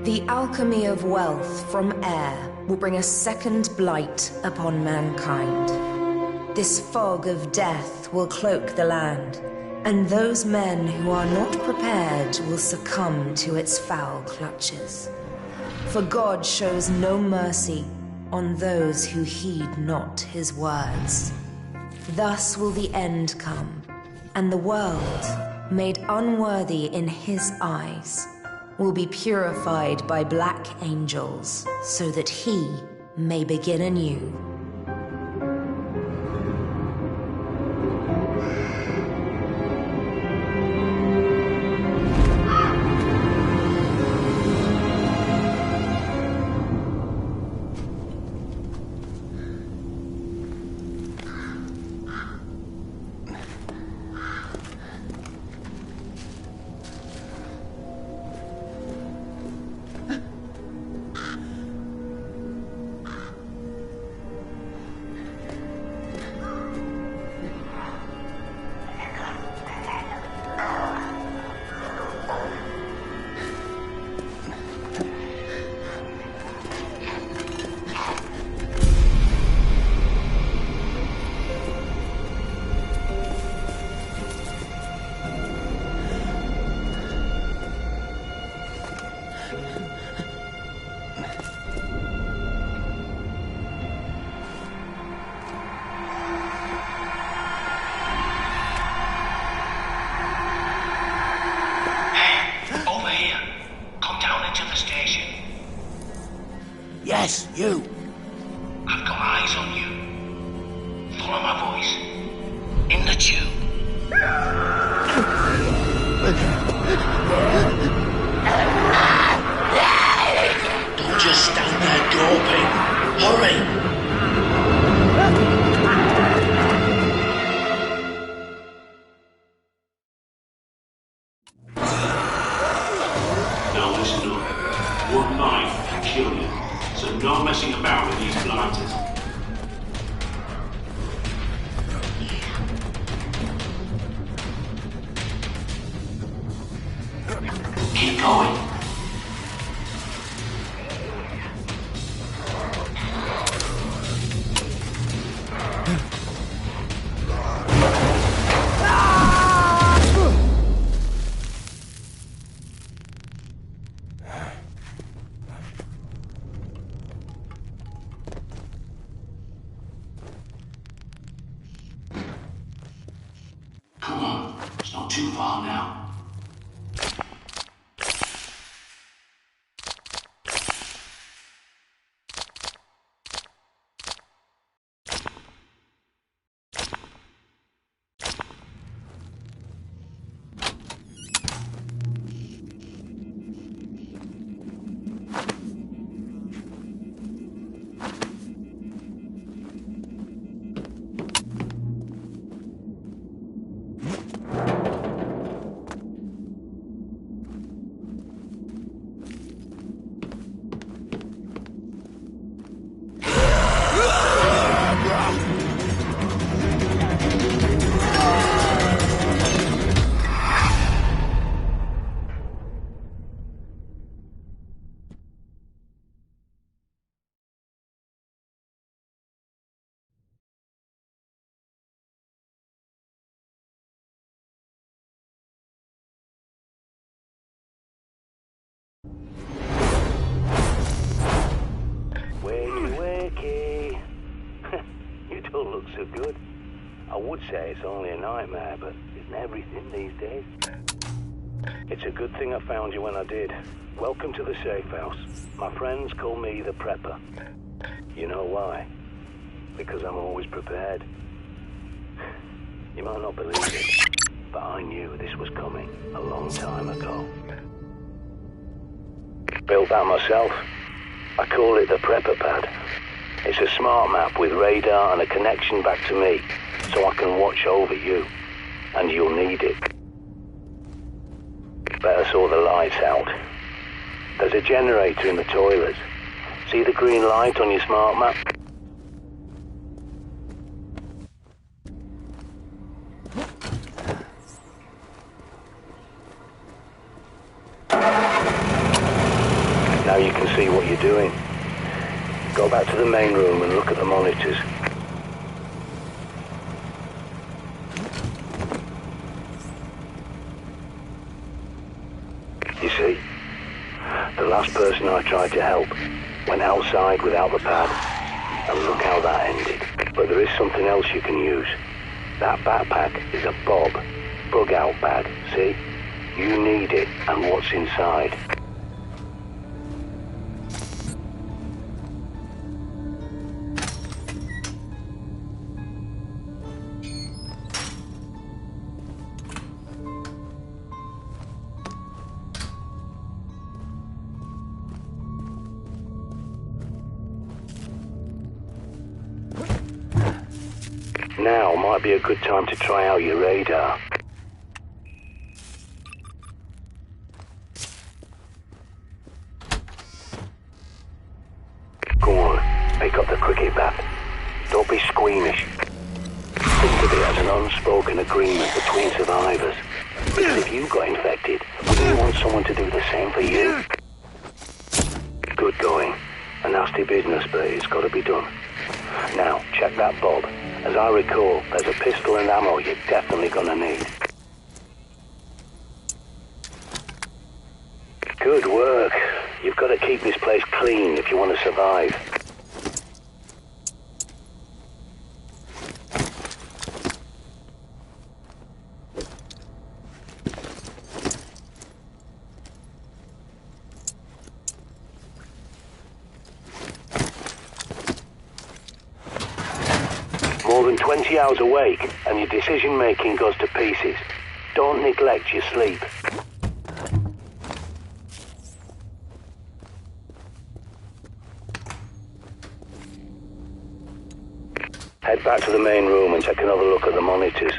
The alchemy of wealth from air will bring a second blight upon mankind. This fog of death will cloak the land, and those men who are not prepared will succumb to its foul clutches. For God shows no mercy on those who heed not his words. Thus will the end come, and the world, made unworthy in his eyes, will be purified by black angels, so that he may begin anew. Yes, you. I've got eyes on you. Follow my voice. In the tube. Don't just stand there gawping. Hurry! Now listen up. One knife can kill you. So no messing about with these blighters. Keep going. Come on, it's not too far now. Wakey. You don't look so good. I would say it's only a nightmare, but isn't everything these days? It's a good thing I found you when I did. Welcome to the safe house. My friends call me the Prepper. You know why? Because I'm always prepared. You might not believe it, but I knew this was coming a long time ago. Built that myself. I call it the Prepper Pad. It's a smart map with radar and a connection back to me, so I can watch over you. And you'll need it. Better sort the lights out. There's a generator in the toilets. See the green light on your smart map? you can see what you're doing. Go back to the main room and look at the monitors. You see, the last person I tried to help went outside without the pad, and look how that ended. But there is something else you can use. That backpack is a bug out bag, see? You need it and what's inside. Now might be a good time to try out your radar. Go on, pick up the cricket bat. Don't be squeamish. Think of it as an unspoken agreement between survivors. Because if you got infected, wouldn't you want someone to do the same for you? Good going. A nasty business, but it's got to be done. Now, check that bob. As I recall, there's a pistol and ammo you're definitely gonna need. Good work. You've got to keep this place clean if you want to survive. More than 20 hours awake and your decision-making goes to pieces. Don't neglect your sleep. Head back to the main room and take another look at the monitors.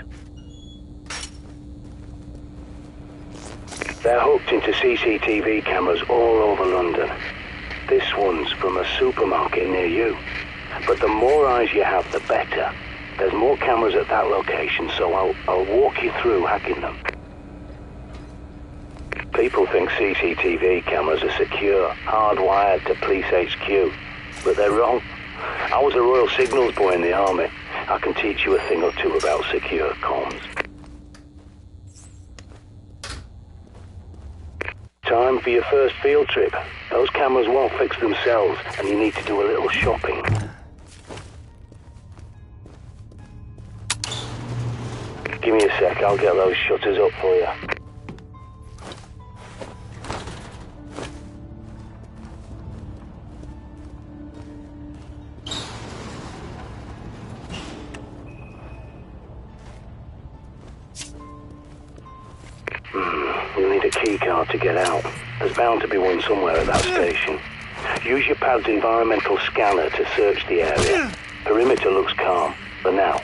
They're hooked into CCTV cameras all over London. This one's from a supermarket near you. But the more eyes you have, the better. There's more cameras at that location, so I'll walk you through hacking them. People think CCTV cameras are secure, hardwired to police HQ, but they're wrong. I was a Royal Signals boy in the army. I can teach you a thing or two about secure comms. Time for your first field trip. Those cameras won't fix themselves, and you need to do a little shopping. Give me a sec, I'll get those shutters up for you. You'll need a key card to get out. There's bound to be one somewhere at that station. Use your pad's environmental scanner to search the area. Perimeter looks calm, for now.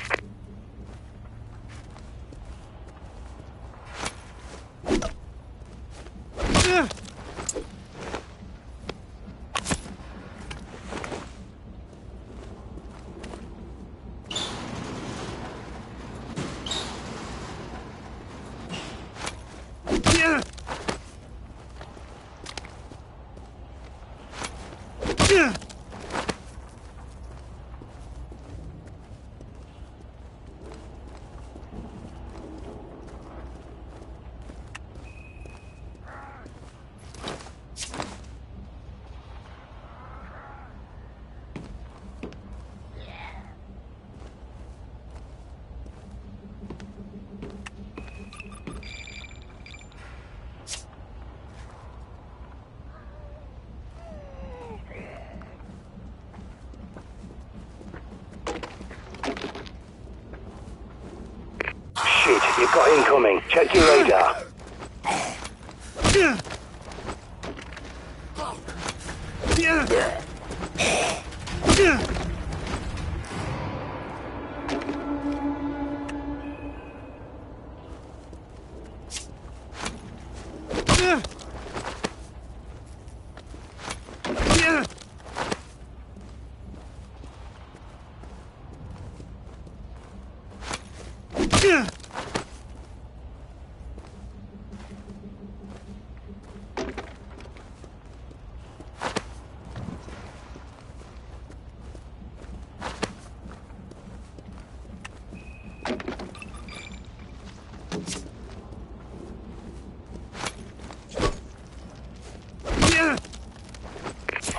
Shit, you've got incoming. Check your radar.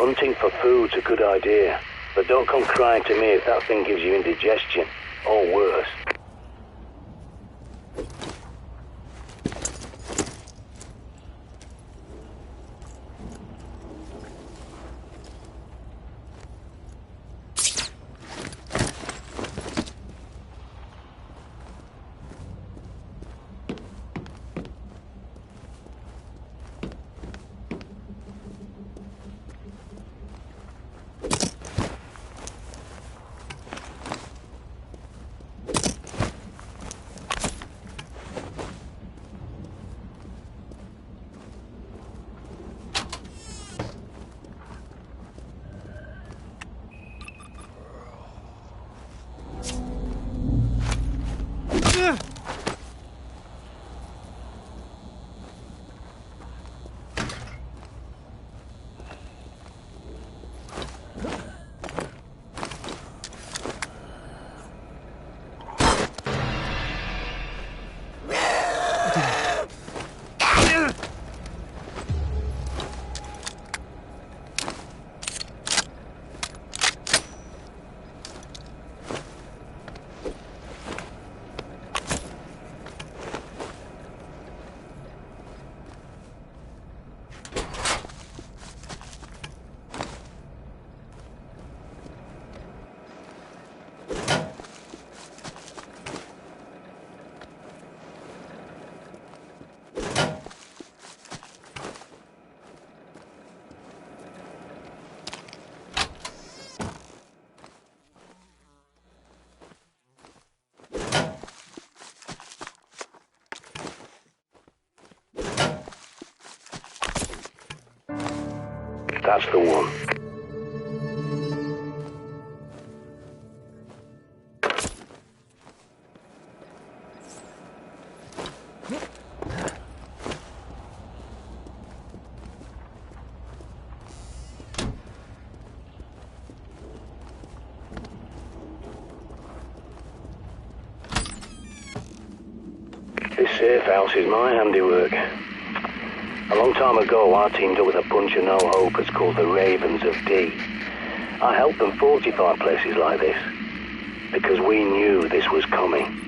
Hunting for food's a good idea, but don't come crying to me if that thing gives you indigestion, or worse. That's the one. This safe house is my handiwork. A long time ago, I teamed up with a bunch of no-hopers called the Ravens of D. I helped them fortify places like this, because we knew this was coming.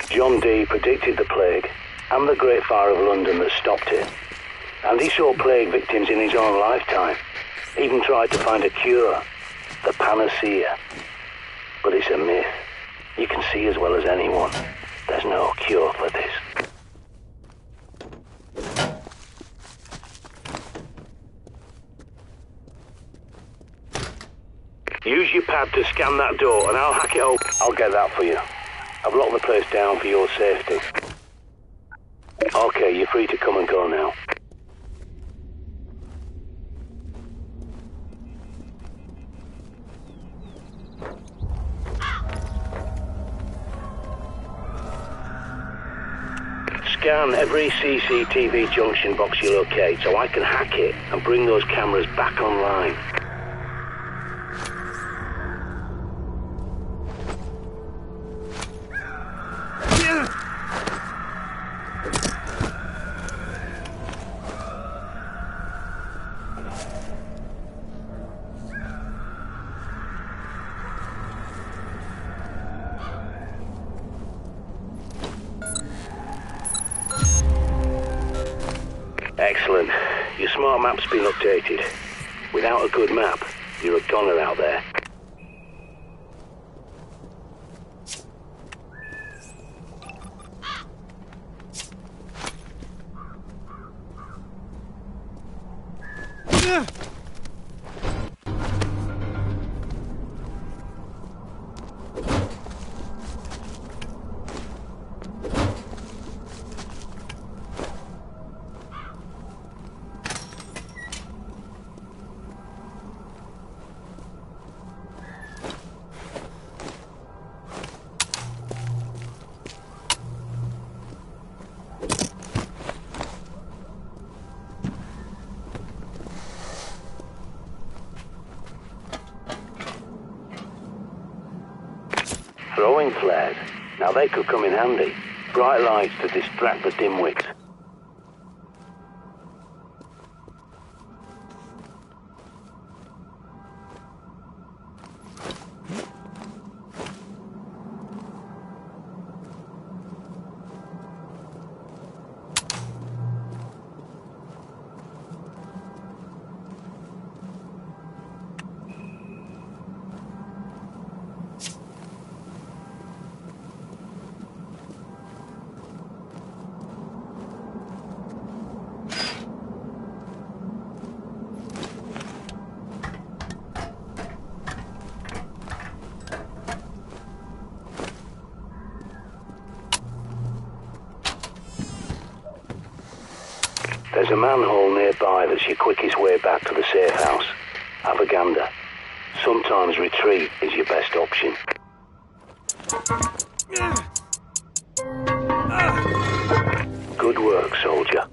John Dee predicted the plague and the Great Fire of London that stopped it. And he saw plague victims in his own lifetime. Even tried to find a cure, the panacea. But it's a myth. You can see as well as anyone, there's no cure for this. Use your pad to scan that door and I'll hack it open. I'll get that for you. I've locked the place down for your safety. Okay, you're free to come and go now. Scan every CCTV junction box you locate so I can hack it and bring those cameras back online. Excellent. Your smart map's been updated. Without a good map, you're a goner out there. Throwing flares. Now they could come in handy. Bright lights to distract the dimwits. There's a manhole nearby that's your quickest way back to the safe house. Have a gander. Sometimes retreat is your best option. Good work, soldier.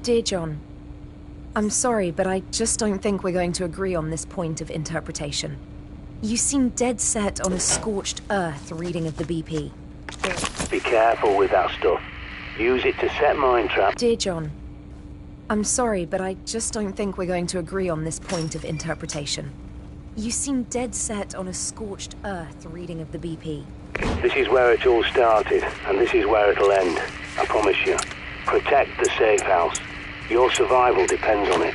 Dear John, I'm sorry, but I just don't think we're going to agree on this point of interpretation. You seem dead set on a scorched earth reading of the BP. Be careful with that stuff. Use it to set mine traps. Dear John, I'm sorry, but I just don't think we're going to agree on this point of interpretation. You seem dead set on a scorched earth reading of the BP. This is where it all started, and this is where it'll end. I promise you. Protect the safe house. Your survival depends on it.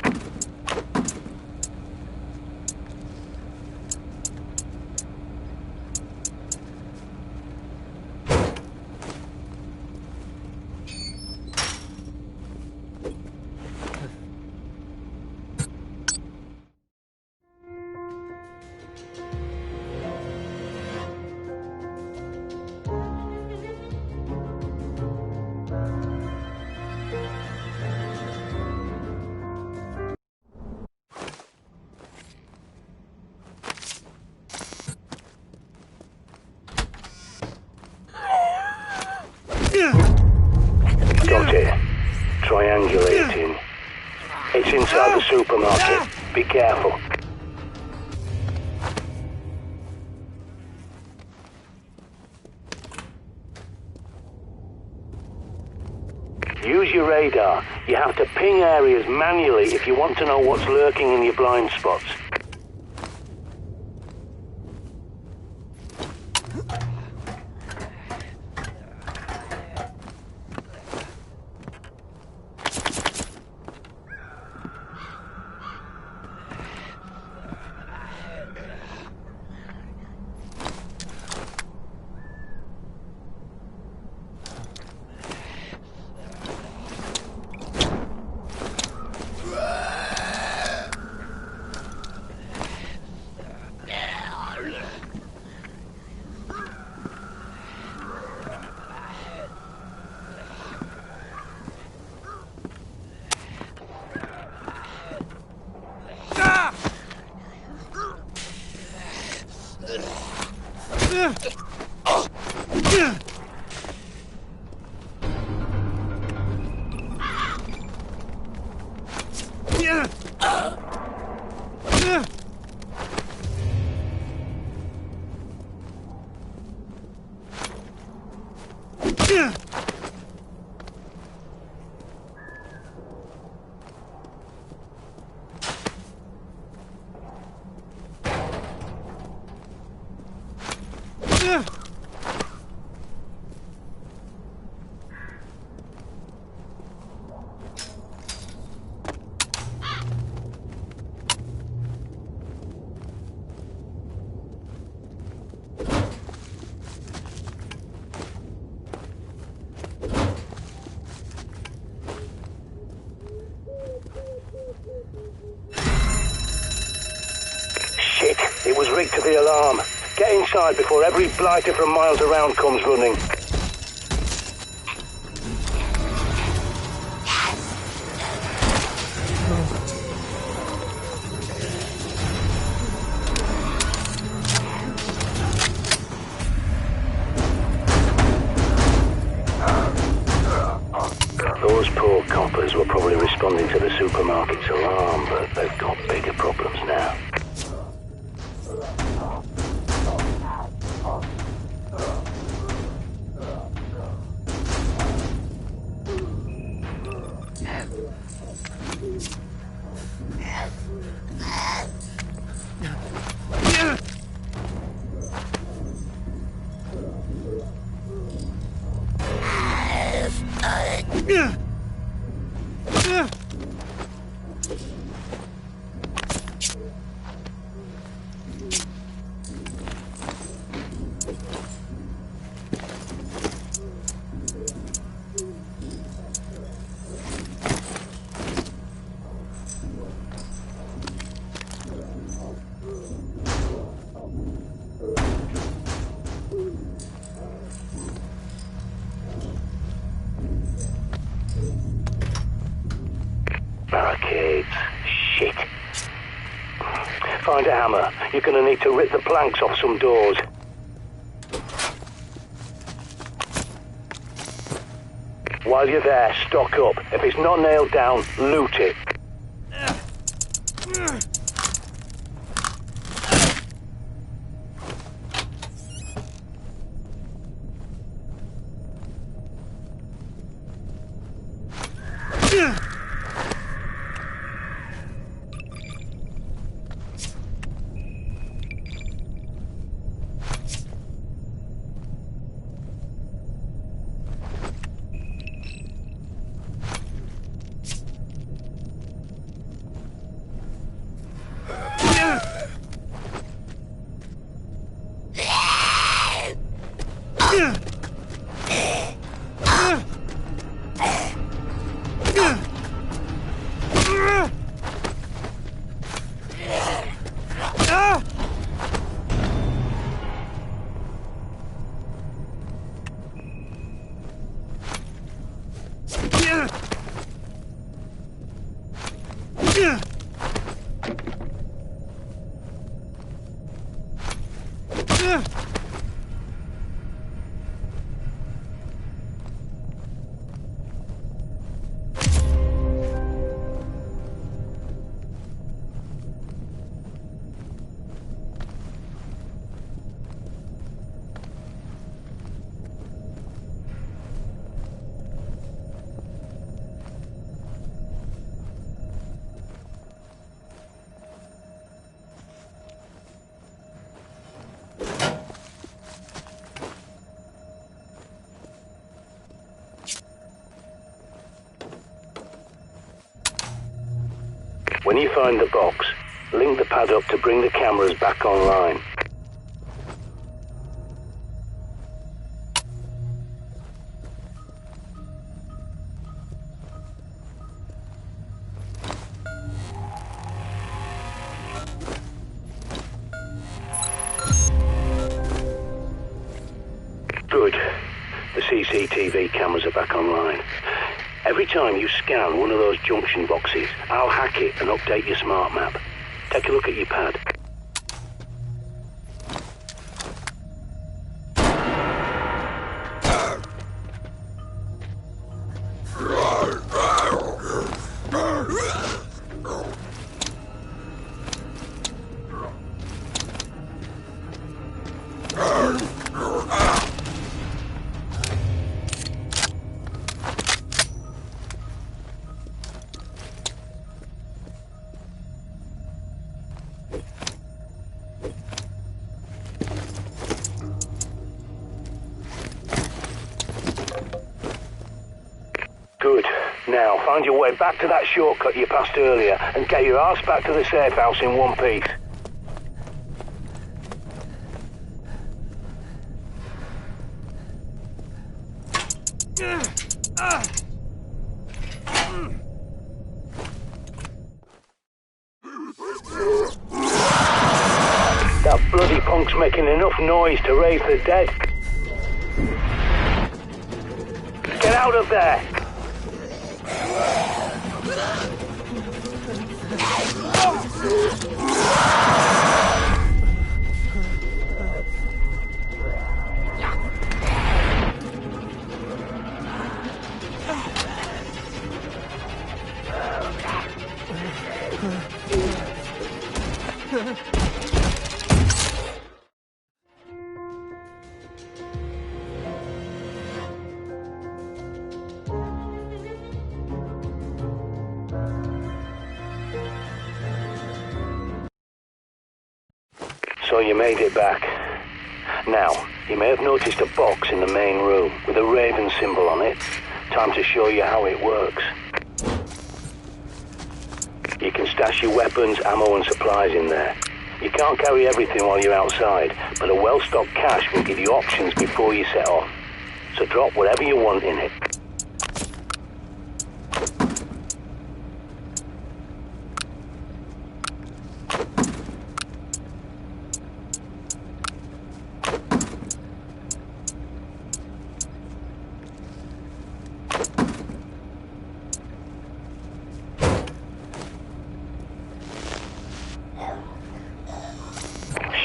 Got it. Triangulating. It's inside the supermarket. Be careful. Use your radar. You have to ping areas manually if you want to know what's lurking in your blind spots. Shit, it was rigged to the alarm. Get inside before every blighter from miles around comes running. Those poor coppers were probably responding to the supermarket's alarm, but they've got bigger problems now. Barricades. Shit. Find a hammer. You're gonna need to rip the planks off some doors. While you're there, stock up. If it's not nailed down, loot it. When you find the box, link the pad up to bring the cameras back online. Good. The CCTV cameras are back online. Every time you scan one of those junction boxes, I'll hack it and update your smart map. Take a look at your pad. now. Find your way back to that shortcut you passed earlier and get your ass back to the safe house in one piece. That bloody punk's making enough noise to raise the dead. Get out of there! So you made it back. Now, you may have noticed a box in the main room with a raven symbol on it. Time to show you how it works. You can stash your weapons, ammo and supplies in there. You can't carry everything while you're outside, but a well-stocked cache will give you options before you set off. So drop whatever you want in it.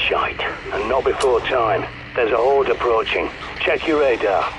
Shite, and not before time. There's a horde approaching. Check your radar.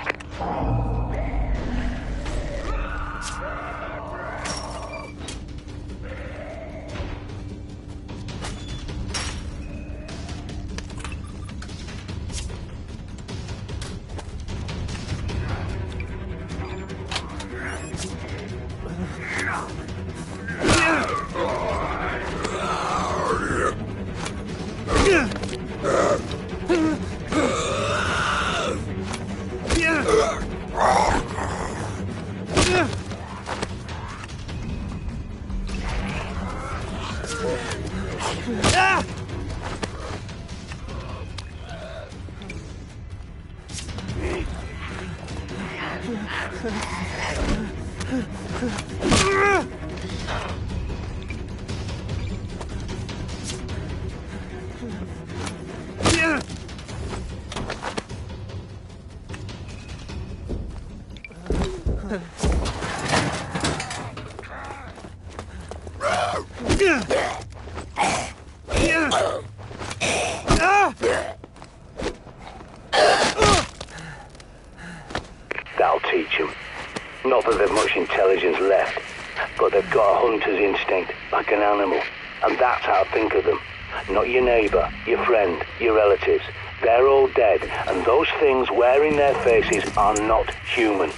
That'll teach them. Not that they've much intelligence left, but they've got a hunter's instinct, like an animal. And that's how to think of them. Not your neighbour, your friend, your relatives. They're all dead, and those things wearing their faces are not human.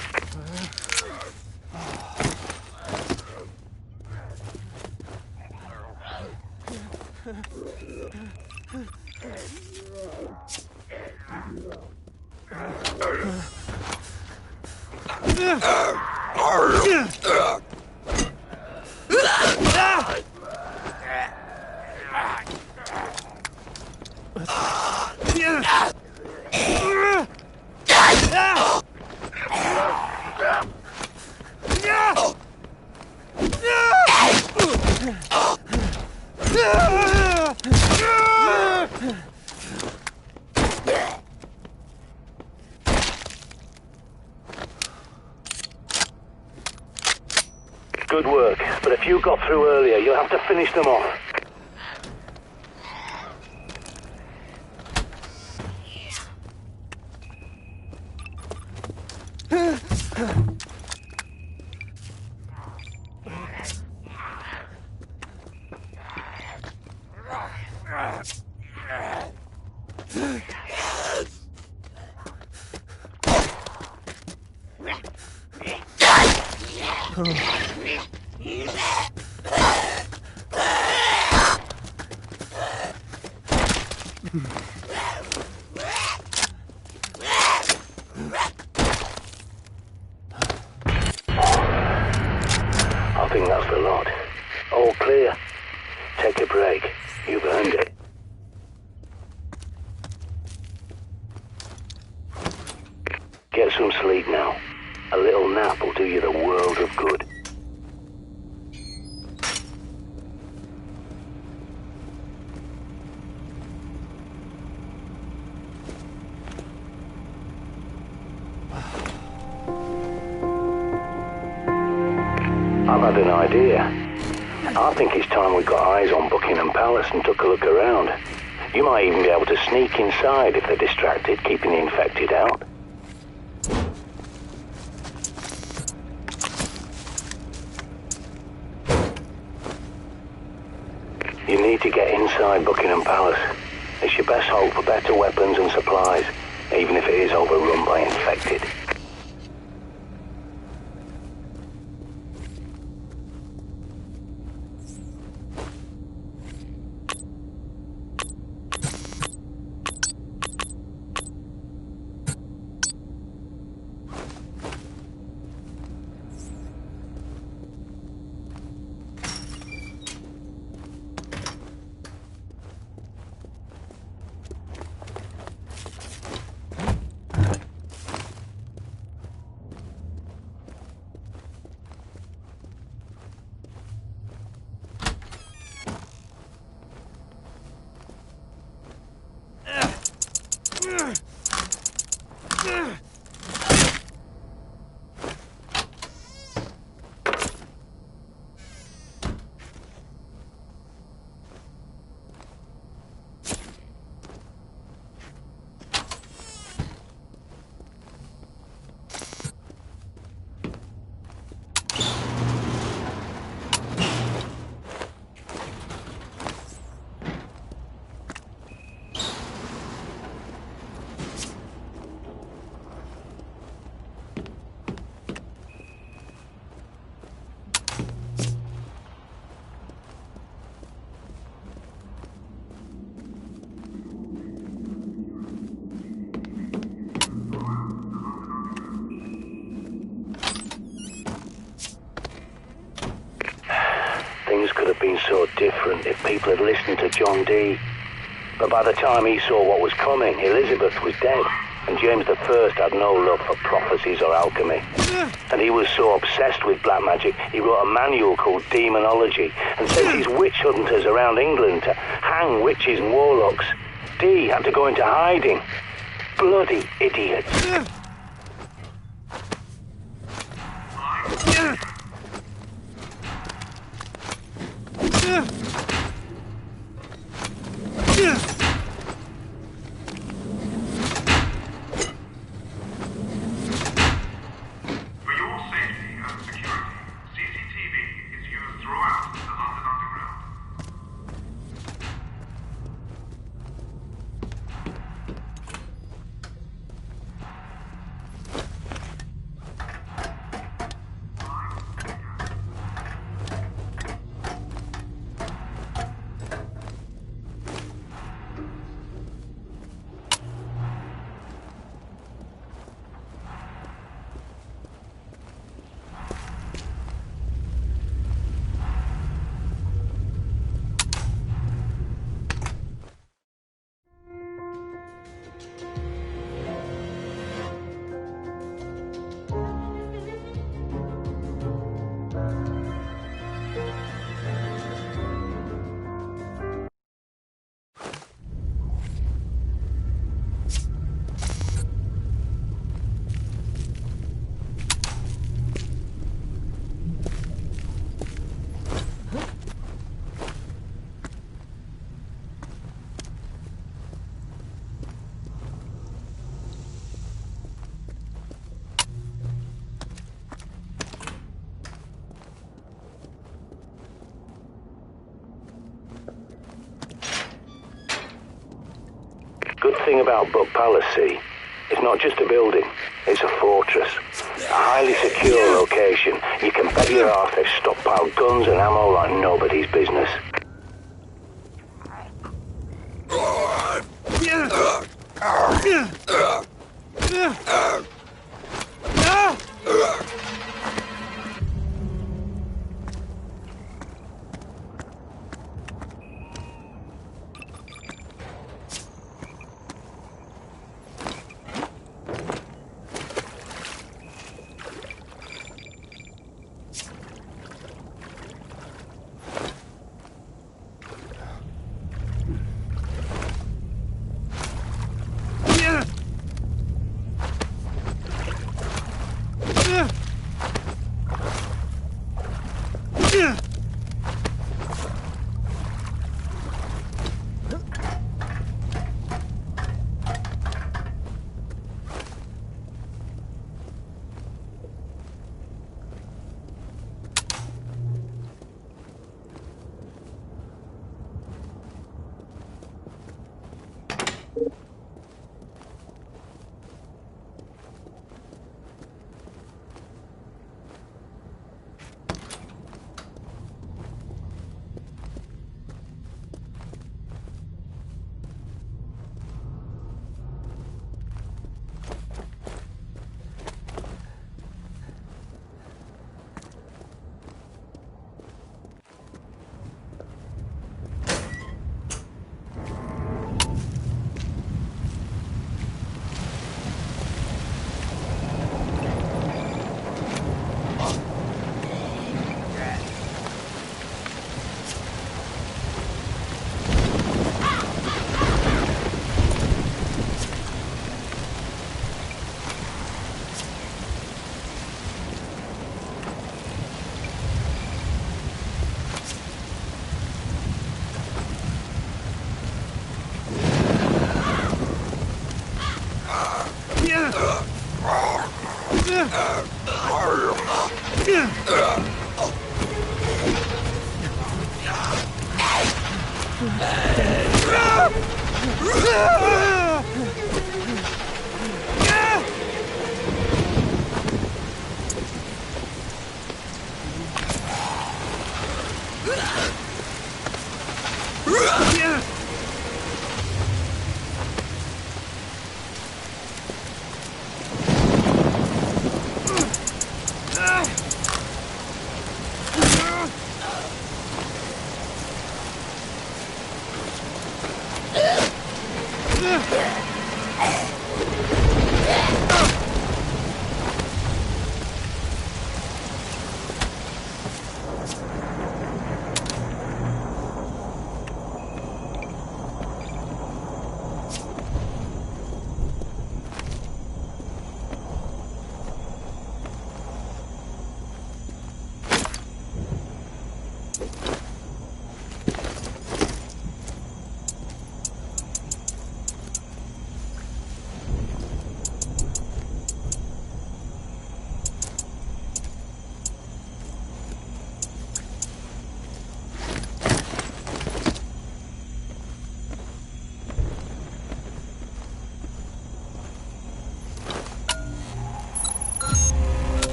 Good work, but if you got through earlier, you'll have to finish them off. some sleep now. A little nap will do you the world of good. I've had an idea. I think it's time we got eyes on Buckingham Palace and took a look around. You might even be able to sneak inside if they're distracted, keeping the infected out. You need to get inside Buckingham Palace. It's your best hope for better weapons and supplies, even if it is overrun by infected. Things could have been so different if people had listened to John Dee. But by the time he saw what was coming, Elizabeth was dead, and James I had no love for prophecies or alchemy. And he was so obsessed with black magic, he wrote a manual called Demonology, and sent his witch hunters around England to hang witches and warlocks. Dee had to go into hiding. Bloody idiots. Good thing about Buck Palace, see, it's not just a building, it's a fortress. A highly secure location. You can bet your ass they've stockpiled guns and ammo like nobody's business.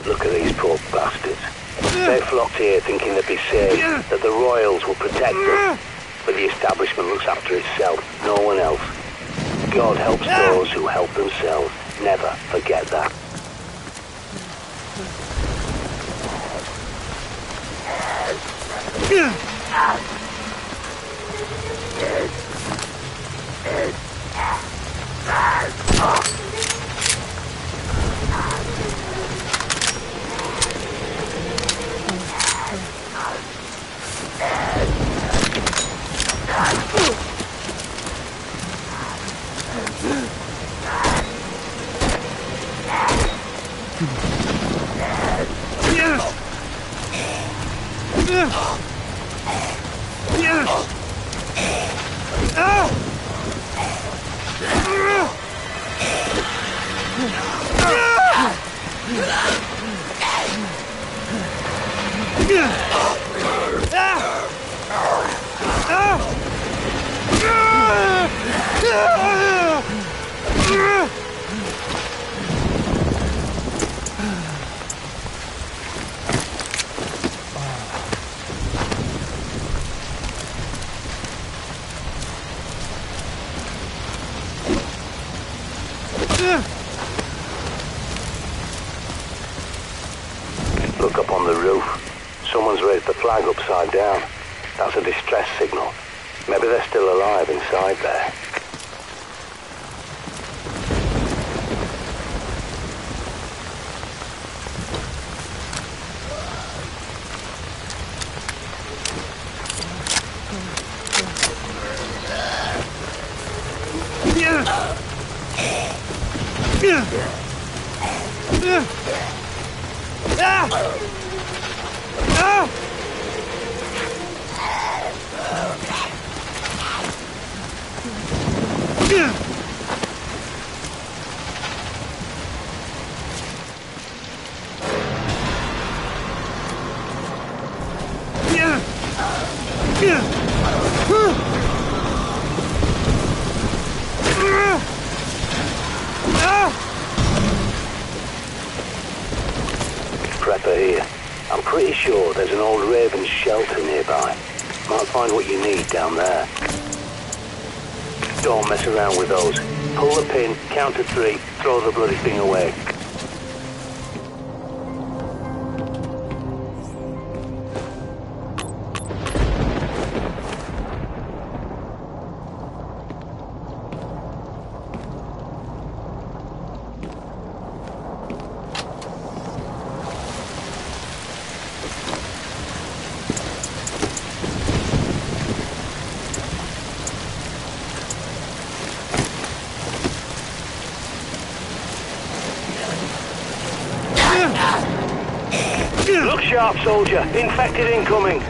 Look at these poor bastards. They flocked here thinking they'd be safe, that the royals would protect them. But the establishment looks after itself, no one else. God helps those who help themselves. Never forget that. Ah! Look up on the roof. Someone's raised the flag upside down. That's a distress signal. Maybe they're still alive inside there. Prepper here. I'm pretty sure there's an old Raven's shelter nearby. Might find what you need down there. Don't mess around with those. Pull the pin, count to 3, throw the bloody thing away. Look sharp, soldier. Infected incoming.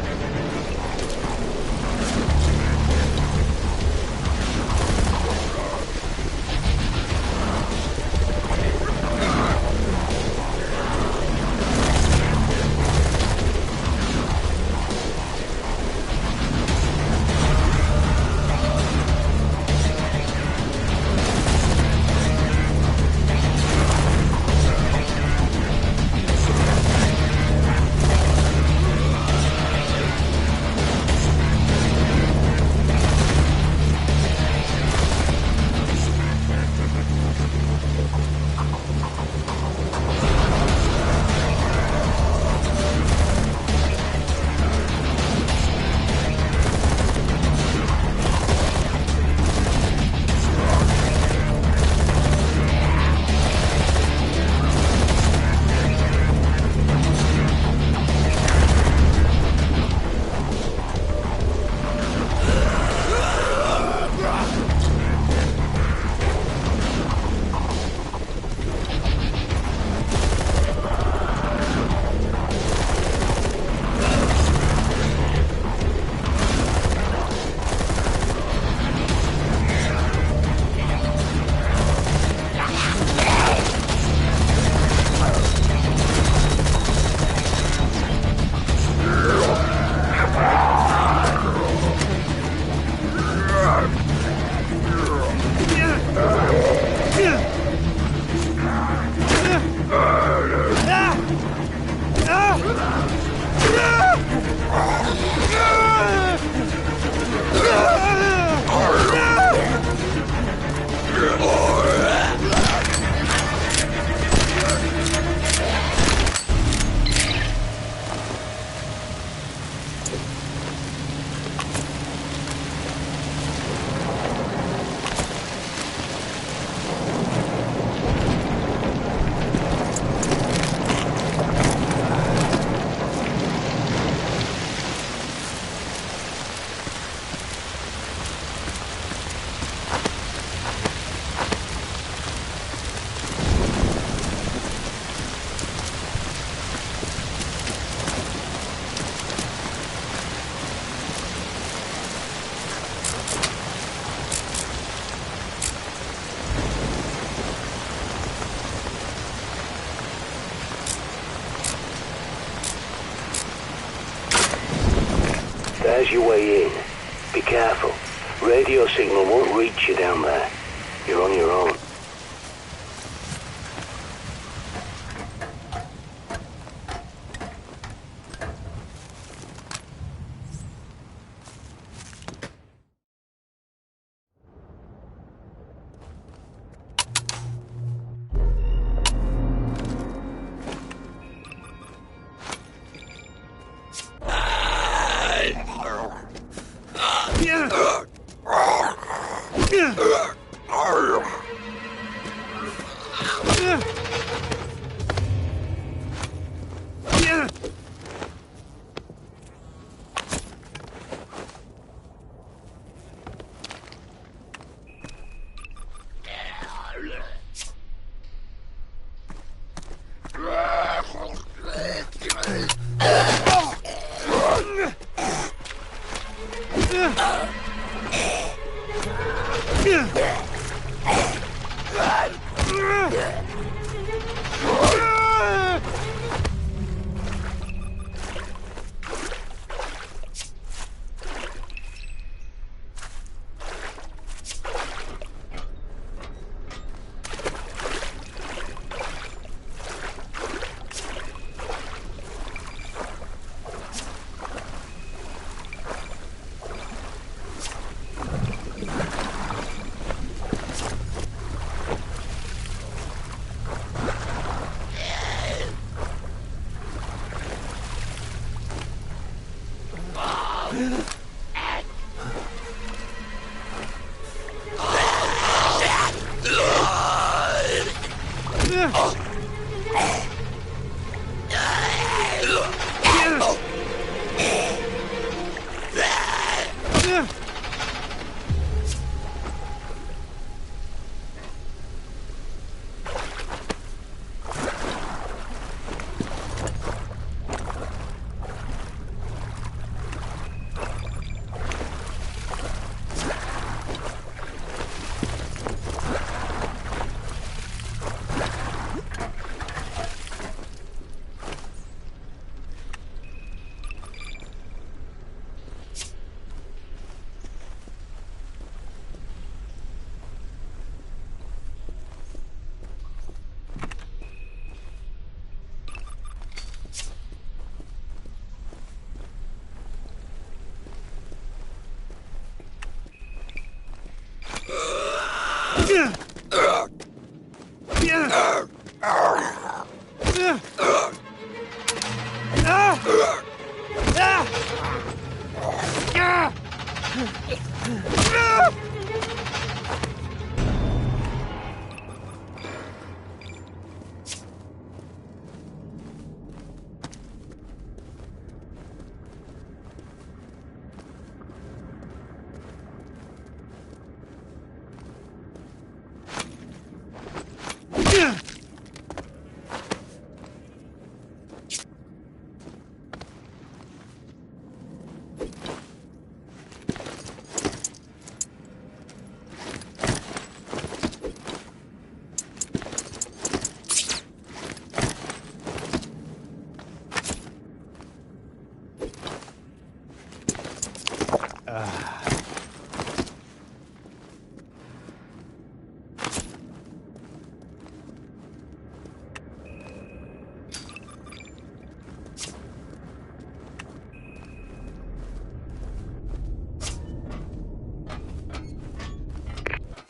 There's your way in. Be careful. Radio signal won't reach you down there. You're on your own.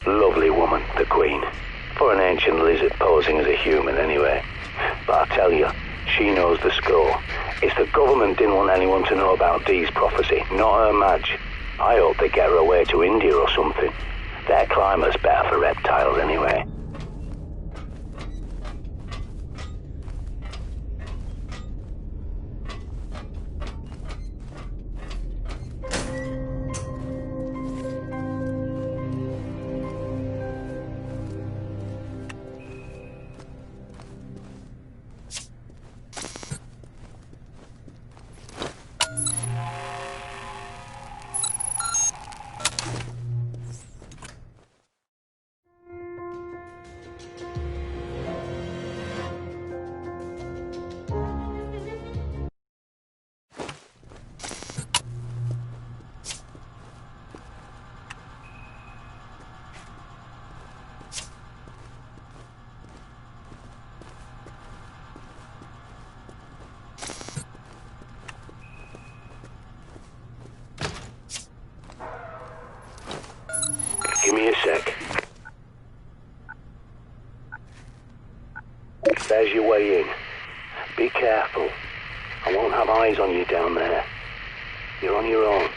Lovely woman, the Queen. For an ancient lizard posing as a human, anyway. But I tell you, she knows the score. It's the government didn't want anyone to know about Dee's prophecy, not her Madge. I hope they get her away to India or something. Their climate's better for reptiles, anyway. way in. Be careful. I won't have eyes on you down there. You're on your own.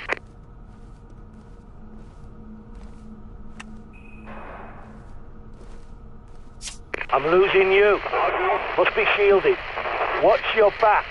I'm losing you. Must be shielded. Watch your back.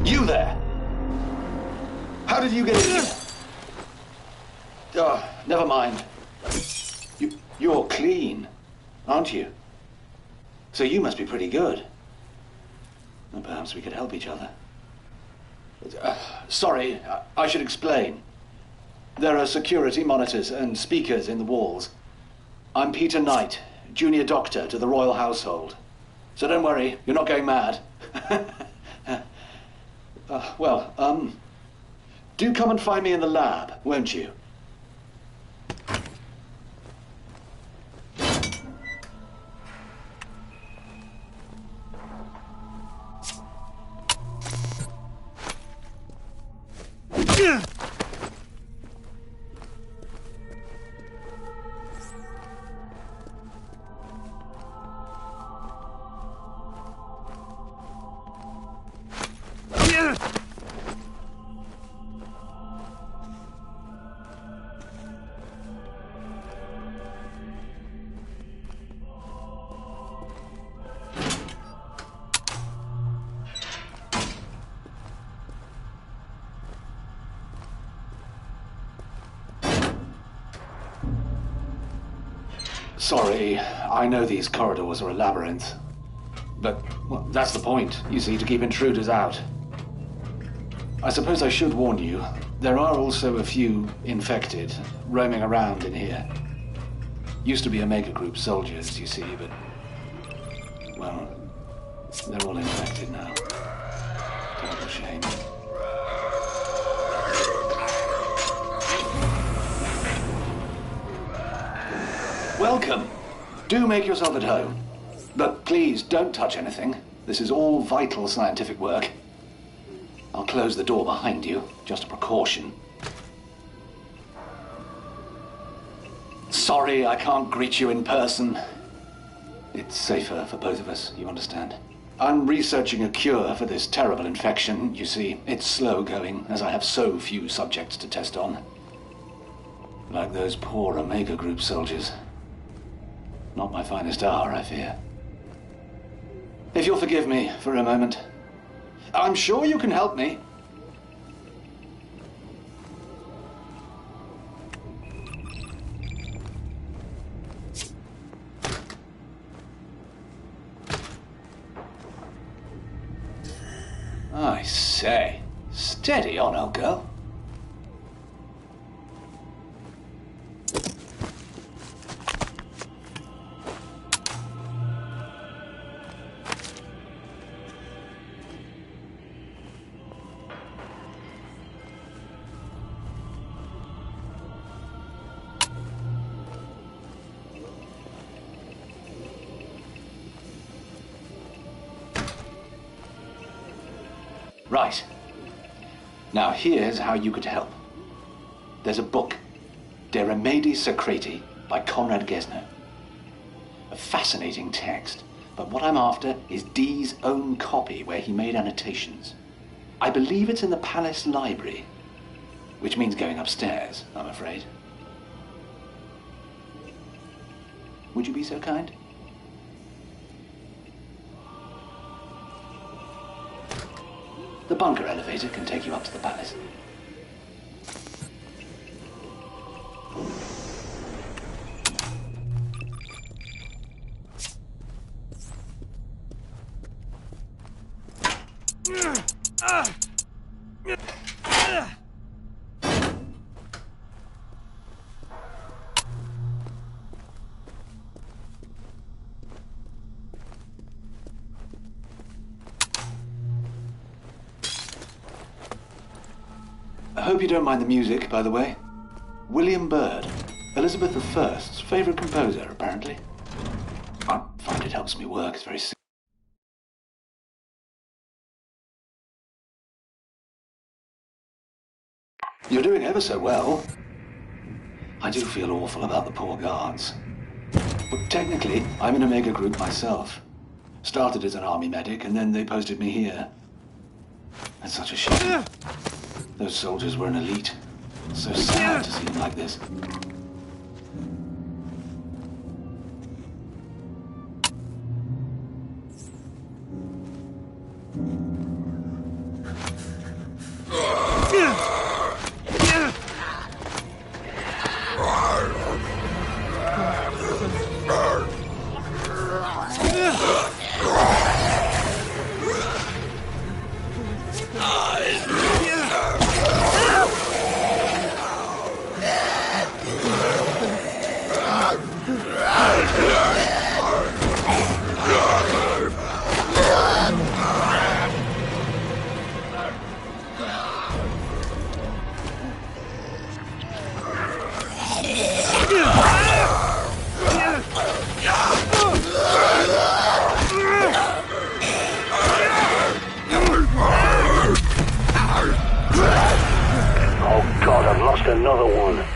You there? How did you get in here? Oh, never mind. You're clean, aren't you? So you must be pretty good. Well, perhaps we could help each other. Sorry, I should explain. There are security monitors and speakers in the walls. I'm Peter Knight, junior doctor to the Royal Household. So don't worry, you're not going mad. Do come and find me in the lab, won't you? Sorry, I know these corridors are a labyrinth. But, well, that's the point, you see, to keep intruders out. I suppose I should warn you, there are also a few infected roaming around in here. Used to be Omega Group soldiers, you see, but... well, they're all infected now. Terrible shame. Welcome. Do make yourself at home. But please, don't touch anything. This is all vital scientific work. I'll close the door behind you, just a precaution. Sorry, I can't greet you in person. It's safer for both of us, you understand? I'm researching a cure for this terrible infection, you see. It's slow going, as I have so few subjects to test on. Like those poor Omega Group soldiers. Not my finest hour, I fear. If you'll forgive me for a moment. I'm sure you can help me. I say, steady on, old girl. Right. Now here's how you could help. There's a book, De Remedii Secreti, by Conrad Gesner. A fascinating text, but what I'm after is Dee's own copy where he made annotations. I believe it's in the Palace Library, which means going upstairs, I'm afraid. Would you be so kind? The bunker elevator can take you up to the palace. I hope you don't mind the music, by the way. William Byrd, Elizabeth I's favourite composer, apparently. I find it helps me work. It's very simple. You're doing ever so well. I do feel awful about the poor guards. But technically, I'm in a mega group myself. Started as an army medic, and then they posted me here. It's such a shame. Those soldiers were an elite. It's so sad to see them like this. Oh God, I've lost another one.